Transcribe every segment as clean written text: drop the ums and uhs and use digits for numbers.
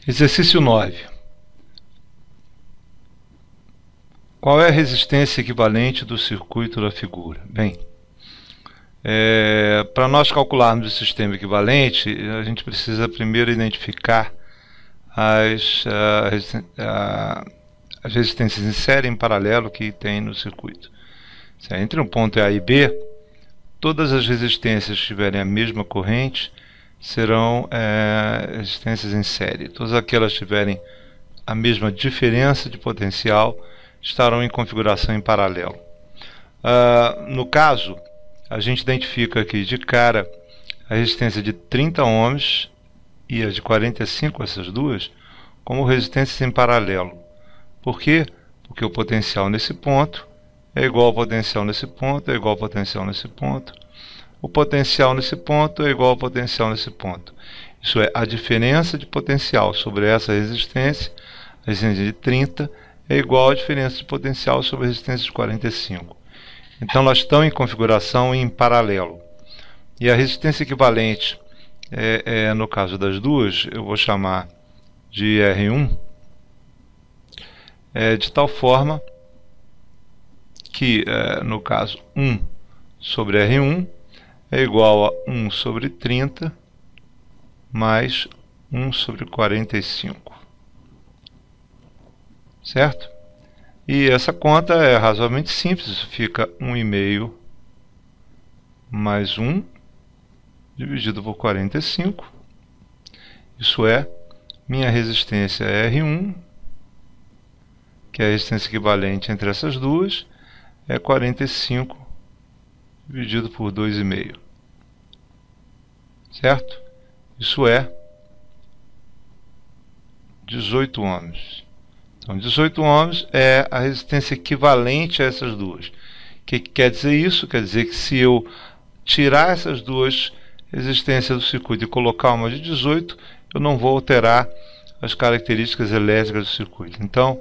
Exercício 9. Qual é a resistência equivalente do circuito da figura? Bem, para nós calcularmos o sistema equivalente, a gente precisa primeiro identificar as resistências em série e em paralelo que tem no circuito. Entre um ponto A e B, todas as resistências que tiverem a mesma corrente serão resistências em série. Todas aquelas que tiverem a mesma diferença de potencial estarão em configuração em paralelo. No caso, a gente identifica aqui de cara a resistência de 30 ohms e a de 45, essas duas, como resistências em paralelo. Por quê? Porque o potencial nesse ponto é igual ao potencial nesse ponto, é igual ao potencial nesse ponto. O potencial nesse ponto é igual ao potencial nesse ponto. Isso é, a diferença de potencial sobre essa resistência, a resistência de 30, é igual à diferença de potencial sobre a resistência de 45. Então, elas estão em configuração em paralelo. E a resistência equivalente, no caso das duas, eu vou chamar de R1, de tal forma que, no caso, 1 sobre R1 é igual a 1 sobre 30 mais 1 sobre 45. Certo? E essa conta é razoavelmente simples. Isso fica 1,5 mais 1 dividido por 45. Isso é, minha resistência é R1, que é a resistência equivalente entre essas duas, é 45 dividido por 2,5. Certo? Isso é 18 ohms. Então, 18 ohms é a resistência equivalente a essas duas. O que quer dizer isso? Quer dizer que se eu tirar essas duas resistências do circuito e colocar uma de 18, eu não vou alterar as características elétricas do circuito. Então,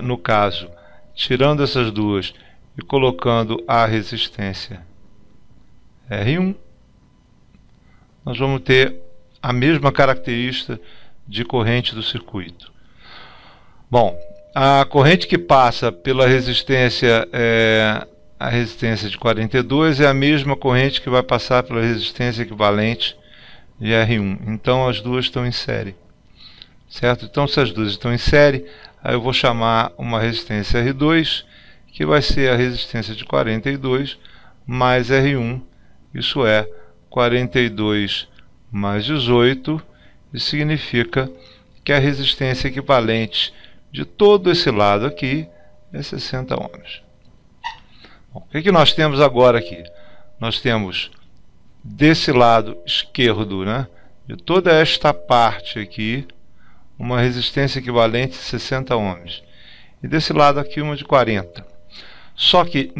no caso, tirando essas duas e colocando a resistência R1, nós vamos ter a mesma característica de corrente do circuito. Bom, a corrente que passa pela resistência, a resistência de 42, é a mesma corrente que vai passar pela resistência equivalente de R1. Então, as duas estão em série. Certo? Então, se as duas estão em série, aí eu vou chamar uma resistência R2, que vai ser a resistência de 42 mais R1. Isso é 42 mais 18. Isso significa que a resistência equivalente de todo esse lado aqui é 60 ohms. Bom, o que nós temos agora aqui? Nós temos desse lado esquerdo, de toda esta parte aqui, uma resistência equivalente a 60 ohms. E desse lado aqui uma de 40. Só que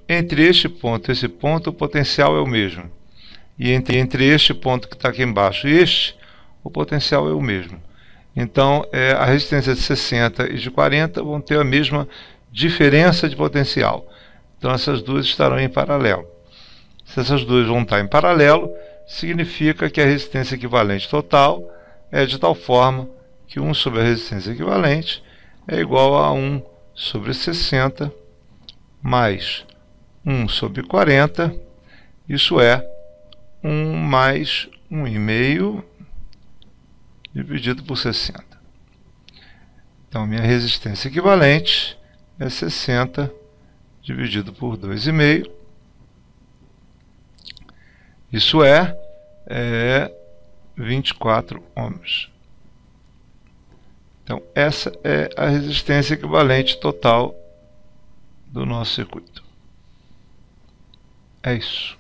entre este ponto e esse ponto o potencial é o mesmo. E entre este ponto que está aqui embaixo e este, o potencial é o mesmo. Então, a resistência de 60 e de 40 vão ter a mesma diferença de potencial. Então, essas duas estarão em paralelo. Se essas duas vão estar em paralelo, significa que a resistência equivalente total é de tal forma que 1 sobre a resistência equivalente é igual a 1 sobre 60 mais 1 sobre 40. Isso é 1 mais 1,5 dividido por 60. Então, minha resistência equivalente é 60 dividido por 2,5. Isso é 24 ohms. Então, essa é a resistência equivalente total do nosso circuito. É isso.